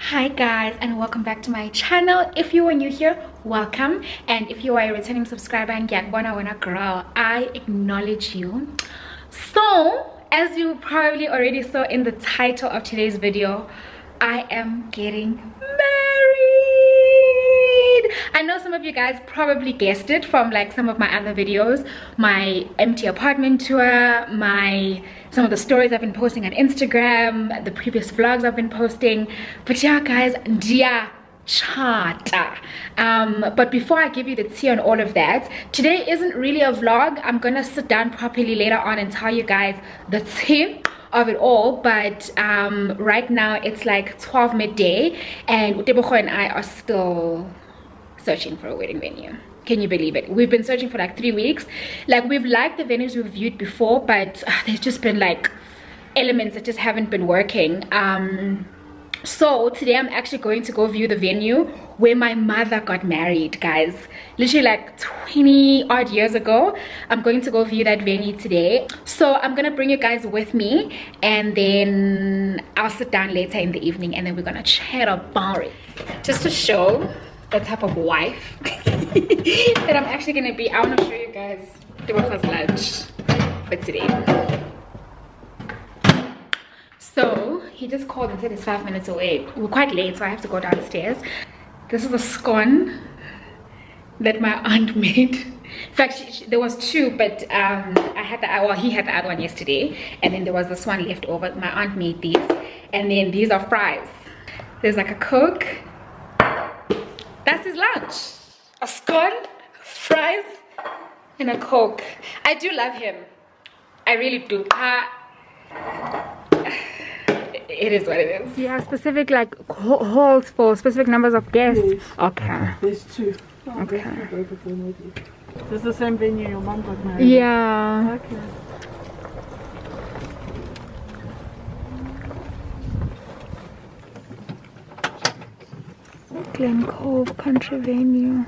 Hi guys, and welcome back to my channel. If you are new here, welcome, and if you are a returning subscriber and girl, I acknowledge you. So as you probably already saw in the title of today's video, I am getting married. I know some of you guys probably guessed it from like some of my other videos, my empty apartment tour, some of the stories I've been posting on Instagram, the previous vlogs I've been posting. But yeah guys, dear chata. But before I give you the tea on all of that, today isn't really a vlog. I'm gonna sit down properly later on and tell you guys the tea of it all. But right now it's like 12 midday and Uteboho and I are still searching for a wedding venue. Can you believe it? We've been searching for like 3 weeks. Like, we've liked the venues we've viewed before, but there's just been like elements that just haven't been working. So today I'm actually going to go view the venue where my mother got married, guys. Literally like 20 odd years ago. I'm going to go view that venue today. So I'm gonna bring you guys with me, and then I'll sit down later in the evening and then we're gonna chat about it. Just to show the type of wife that I'm actually gonna be, I wanna show you guys the breakfast lunch for today. So he just called and said it's 5 minutes away. We're quite late, so I have to go downstairs. This is a scone that my aunt made. In fact, there was two, but I had he had the other one yesterday, and then there was this one left over. My aunt made these, and then these are fries. There's like a Coke. That's his lunch. A scone, fries, and a Coke. I do love him. I really do. It is what it is. Yeah, specific like halls for specific numbers of guests. Yes. Okay. There's two. Oh, okay. This is the same venue your mom got married. Yeah. Okay. Glen Cove Country Venue.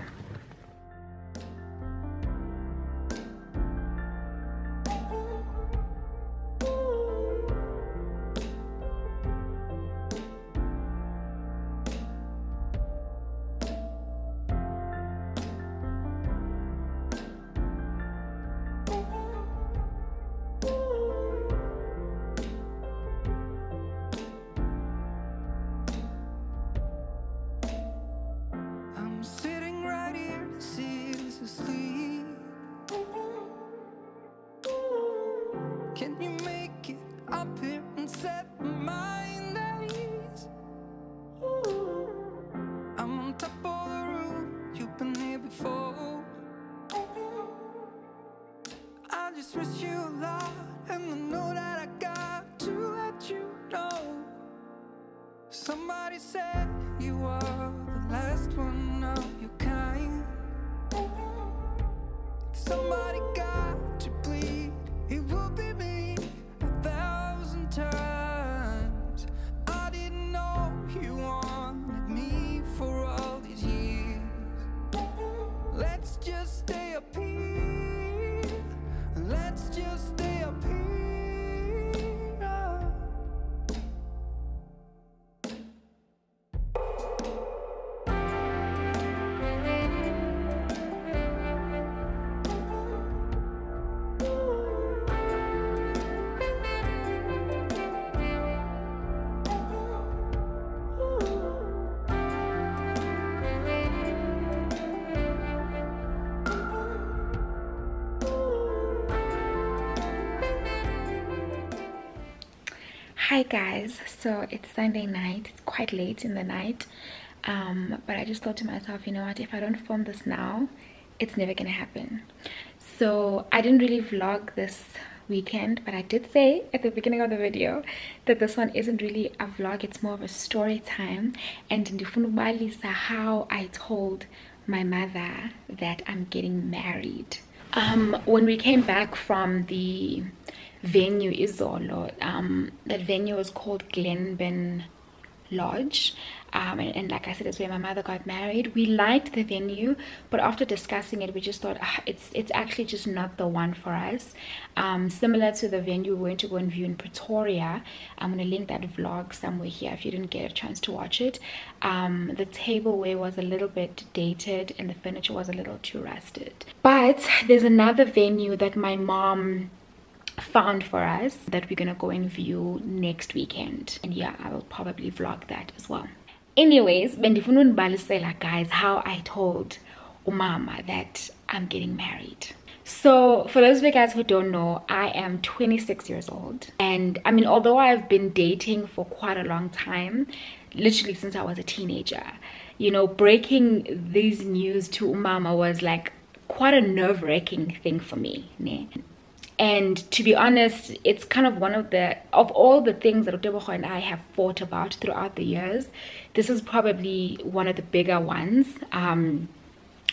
Can you make it up here and set my mind at ease? I'm on top of the roof, you've been here before. I just miss you a lot, and I know that I got to let you know. Somebody said you are the last one of your kind. If somebody got to bleed, it would be me 1,000 times. I didn't know you wanted me for all these years. Let's just stay up here. Let's just stay up here. Hi guys, so it's Sunday night. It's quite late in the night, but I just thought to myself, you know what, if I don't film this now, it's never gonna happen. So I didn't really vlog this weekend, but I did say at the beginning of the video that this one isn't really a vlog, it's more of a story time, and ndifuna how I told my mother that I'm getting married. When we came back from the venue Izolo, that venue was called Glenben Lodge. And like I said, it's where my mother got married. We liked the venue, but after discussing it, we just thought it's actually just not the one for us. Similar to the venue we went to go and view in Pretoria. I'm going to link that vlog somewhere here if you didn't get a chance to watch it. The tableware was a little bit dated and the furniture was a little too rusted. But there's another venue that my mom found for us that we're gonna go and view next weekend, and yeah, I will probably vlog that as well. Anyways, guys, how I told umama that I'm getting married. So for those of you guys who don't know, I am 26 years old, and I mean, although I've been dating for quite a long time, literally since I was a teenager, you know, breaking these news to umama was like quite a nerve-wracking thing for me, né? And to be honest, it's kind of one of all the things that Utebogo and I have fought about throughout the years, this is probably one of the bigger ones.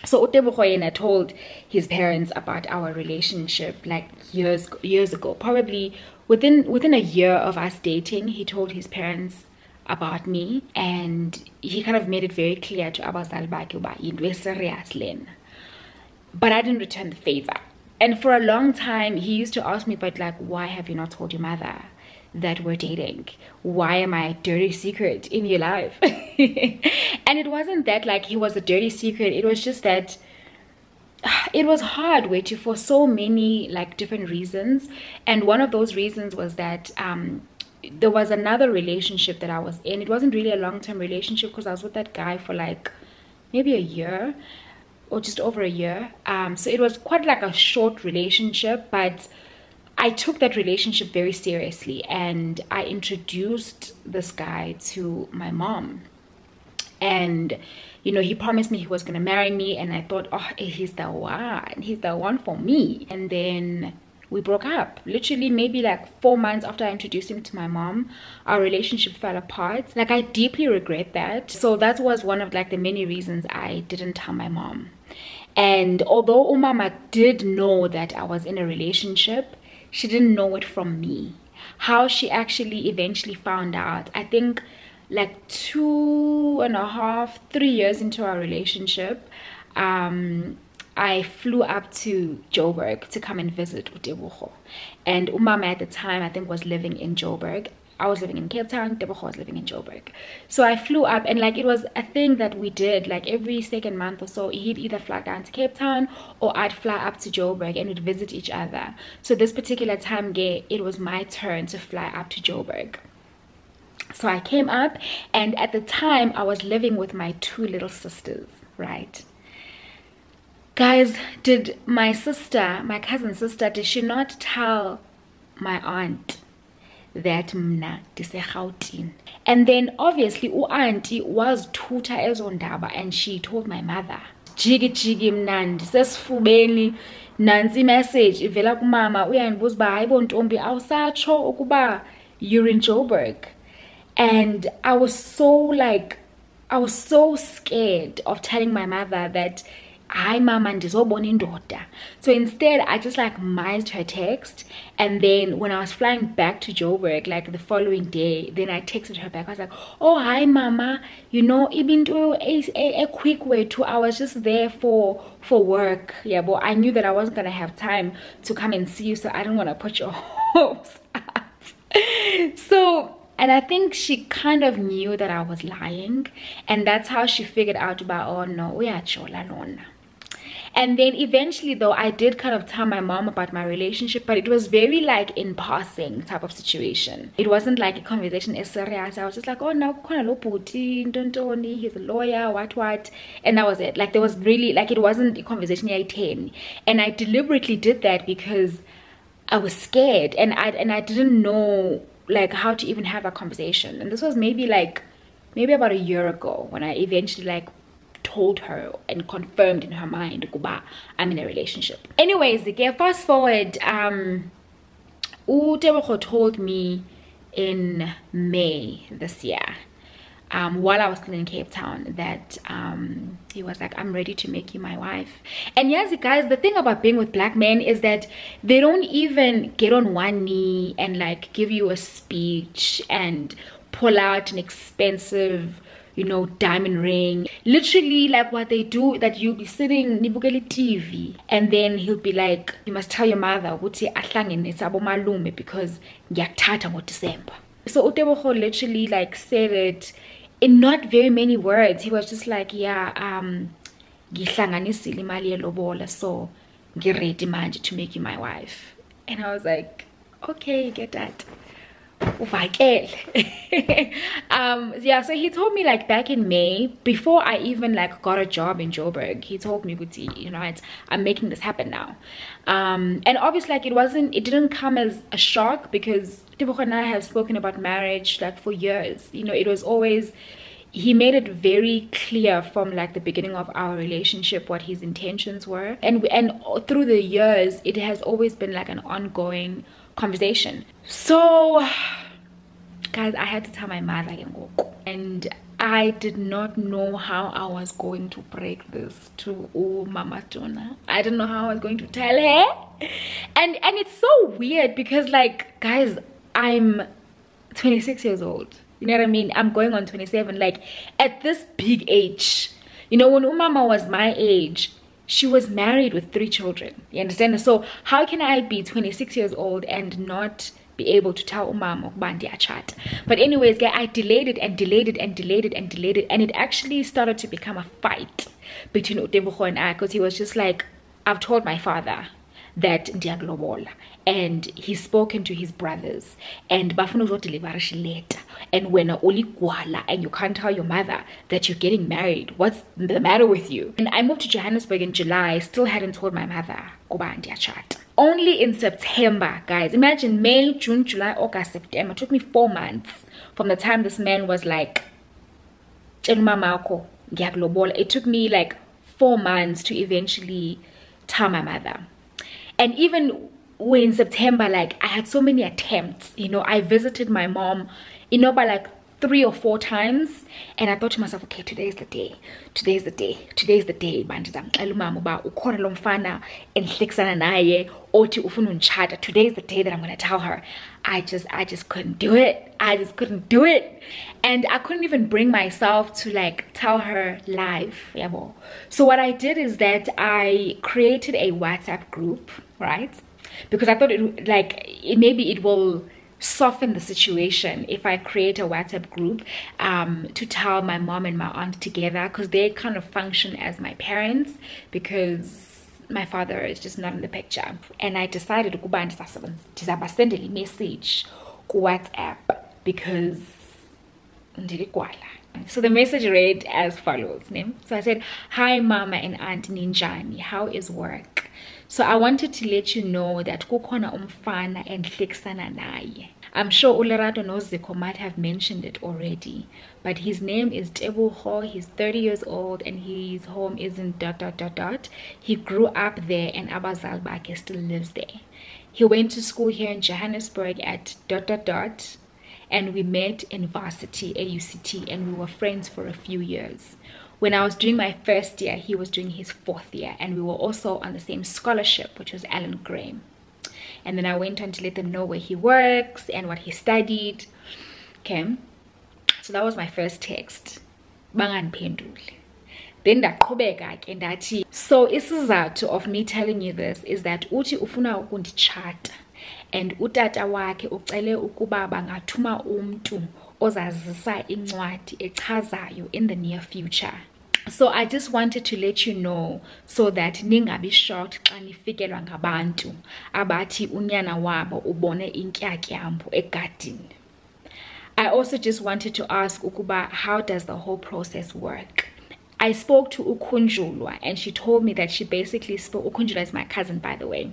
So Utebogo told his parents about our relationship like years ago. Probably within a year of us dating, he told his parents about me, and he kind of made it very clear to abazali bakhe uba yinto serious lena. But I didn't return the favor. And for a long time, he used to ask me, but like, why have you not told your mother that we're dating? Why am I a dirty secret in your life? And it wasn't that like he was a dirty secret. It was just that it was hard, Wetu, for so many like different reasons. And one of those reasons was that there was another relationship that I was in. It wasn't really a long-term relationship because I was with that guy for like maybe a year, or just over a year. So it was quite like a short relationship, but I took that relationship very seriously, and I introduced this guy to my mom. And you know, he promised me he was gonna marry me, and I thought, oh, he's the one for me. And then we broke up. Literally maybe like 4 months after I introduced him to my mom, our relationship fell apart. Like, I deeply regret that. So that was one of like the many reasons I didn't tell my mom. And although umama did know that I was in a relationship, she didn't know it from me. How she actually eventually found out, I think like 2.5, 3 years into our relationship, I flew up to Joburg to come and visit Utebogo. And umama at the time, I think, was living in Joburg. I was living in Cape Town, Utebogo was living in Joburg. So I flew up, and like it was a thing that we did, like every second month or so, he'd either fly down to Cape Town or I'd fly up to Joburg, and we'd visit each other. So this particular time, it was my turn to fly up to Joburg. So I came up, and at the time I was living with my 2 little sisters, right? Guys, did my cousin sister, did she not tell my aunt that mna disegautini? And then obviously auntie was tuta ezondaba, and she told my mother, jigi mnandi sesifubeni nansi message ivela kumama uyandibuza uba hayibo ntombi awusatsho ukuba you're in Joburg. And I was so scared of telling my mother that hi mama ndizobona indoda. So instead I just like missed her text, and then when I was flying back to Joburg like the following day, then I texted her back. I was like, oh hi mama, you know, even to a quick way too, I was just there for work. Yeah, but I knew that I wasn't gonna have time to come and see you, so I didn't want to put your hopes up. So, and I think she kind of knew that I was lying, and that's how she figured out about, oh no, we are chola lona. And then eventually though, I did kind of tell my mom about my relationship, but it was very like in passing type of situation. It wasn't like a conversation as serious. I was just like, oh no, he's a lawyer, what, and that was it. Like there was really like, it wasn't a conversation I 10. And I deliberately did that because I was scared, and I didn't know like how to even have a conversation. And this was maybe about a year ago when I eventually like told her and confirmed in her mind kuba I'm in a relationship. Anyways, again, fast forward, Utebogo told me in May this year, while I was still in Cape Town, that he was like, I'm ready to make you my wife. And yes, guys, the thing about being with black men is that they don't even get on one knee and like give you a speech and pull out an expensive, you know, diamond ring. Literally like what they do, that you'll be sitting nibukele TV and then he'll be like, you must tell your mother ukuthi ahlangene sabo malume because ngiyakuthatha ngoDecember. So Utebogo literally like said it in not very many words. He was just like, yeah, ngihlanganisile imali yelobola, so ngiready manje to make you my wife. And I was like, okay, you get that. Yeah, so he told me like back in May, before I even like got a job in Joburg, he told me, you know, I'm making this happen now. And obviously like it didn't come as a shock, because Tebogo and I have spoken about marriage like for years. You know, it was always, he made it very clear from like the beginning of our relationship what his intentions were, and through the years it has always been like an ongoing conversation. So guys, I had to tell my mother, and I did not know how I was going to break this to Mama Tuna. I didn't know how I was going to tell her, and it's so weird because like, guys, I'm 26 years old. You know what I mean? I'm going on 27. Like at this big age, you know, when Umama was my age, she was married with 3 children. You understand? So how can I be 26 years old and not be able to tell Umama Bandi chat? But anyways, I delayed it and delayed it and delayed it and delayed it, and it actually started to become a fight between Utebogo and I, because he was just like, I've told my father that Ndiaglobola, and he's spoken to his brothers, and bafuna uzodeliver letter, and when only gwala and you can't tell your mother that you're getting married, what's the matter with you? And I moved to Johannesburg in July, still hadn't told my mother kuba ndiyachat. Only in September, guys, imagine May, June, July, August, September. It took me 4 months from the time this man was like, it took me like 4 months to eventually tell my mother. And even when in September, like, I had so many attempts, you know, I visited my mom, you know, by like 3 or 4 times, and I thought to myself, okay, today's the day, today's the day, today's the day. Today's the day that I'm gonna tell her. I just couldn't do it. I just couldn't do it, and I couldn't even bring myself to like tell her live. So what I did is that I created a WhatsApp group, right? Because I thought maybe it will soften the situation if I create a WhatsApp group to tell my mom and my aunt together, because they kind of function as my parents, because my father is just not in the picture. And I decided to send a message on WhatsApp because so the message read as follows. So I said, hi mama and aunt Ninjani, how is work? So I wanted to let you know that kukhona umfana enhleksana naye. I'm sure Ulerato Noziko might have mentioned it already, but his name is Tebogo. He's 30 years old and his home is in ... He grew up there and Abazal Bake still lives there. He went to school here in Johannesburg at ... and we met in varsity at UCT, and we were friends for a few years. When I was doing my first year, he was doing his 4th year, and we were also on the same scholarship, which was Alan Graham. And then I went on to let them know where he works and what he studied. Okay, so that was my first text. Bangandiphendule. Then ndaqhubeka ke ndathi, so isizathu of me telling you this is that uthi ufuna ukunditshata, and utata wakhe ucele ukuba bangathuma umntu ozazisa incwadi echazayo in the near future. So I just wanted to let you know so that ningabi shocked xa nifikelwa ngabantu abathi unyana wabo ubone intyatyambo egadini. I also just wanted to ask ukuba, how does the whole process work? I spoke to Ukunjulwa and she told me that she basically spoke, Ukunjulwa is my cousin by the way.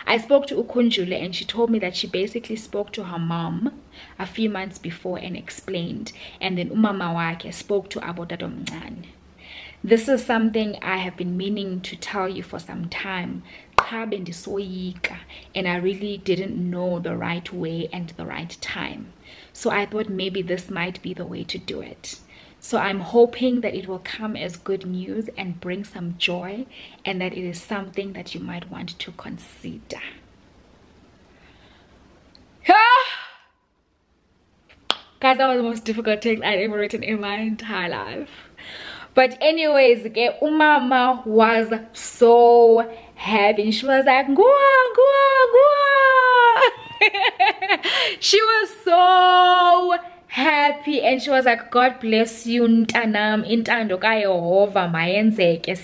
I spoke to Ukunjula and she told me that she basically spoke to her mom a few months before and explained, and then umama wake spoke to Abodado Mncane. This is something I have been meaning to tell you for some time, and I really didn't know the right way and the right time. So I thought maybe this might be the way to do it. So I'm hoping that it will come as good news and bring some joy, and that it is something that you might want to consider. Guys, that was the most difficult text I'd ever written in my entire life. But anyways, umama was so happy. And she was like, "Gua, gua, gua." She was so happy, and she was like, "God bless you, Ntanam, intando kaYehova mayenzeke,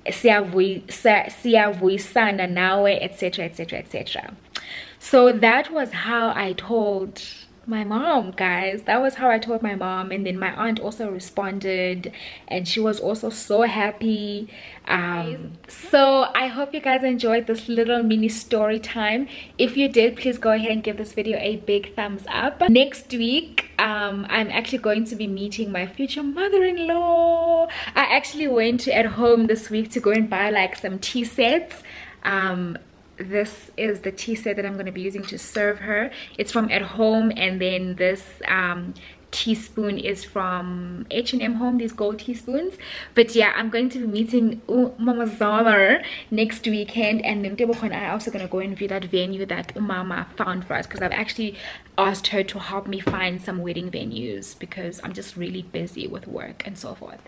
siyavuyisana nawe, etc, etc, etc." So that was how I told my mom, guys. That was how I told my mom. And then my aunt also responded, and she was also so happy. So I hope you guys enjoyed this little mini story time. If you did, please go ahead and give this video a big thumbs up. Next week I'm actually going to be meeting my future mother-in-law. I actually went at home this week to go and buy like some tea sets. This is the tea set that I'm going to be using to serve her. It's from At Home, and then this teaspoon is from H&M Home, these gold teaspoons. But yeah, I'm going to be meeting Mama Zala next weekend, and then I'm also going to go and view that venue that Mama found for us, because I've actually asked her to help me find some wedding venues because I'm just really busy with work and so forth.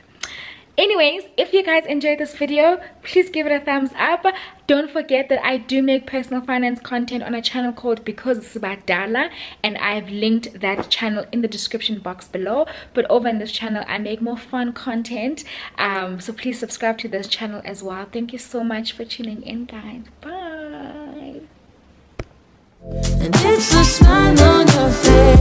Anyways, if you guys enjoyed this video, please give it a thumbs up. Don't forget that I do make personal finance content on a channel called Because It's About Dala, and I've linked that channel in the description box below. But over in this channel I make more fun content, so please subscribe to this channel as well. Thank you so much for tuning in, guys. Bye. And it's a smile on your face.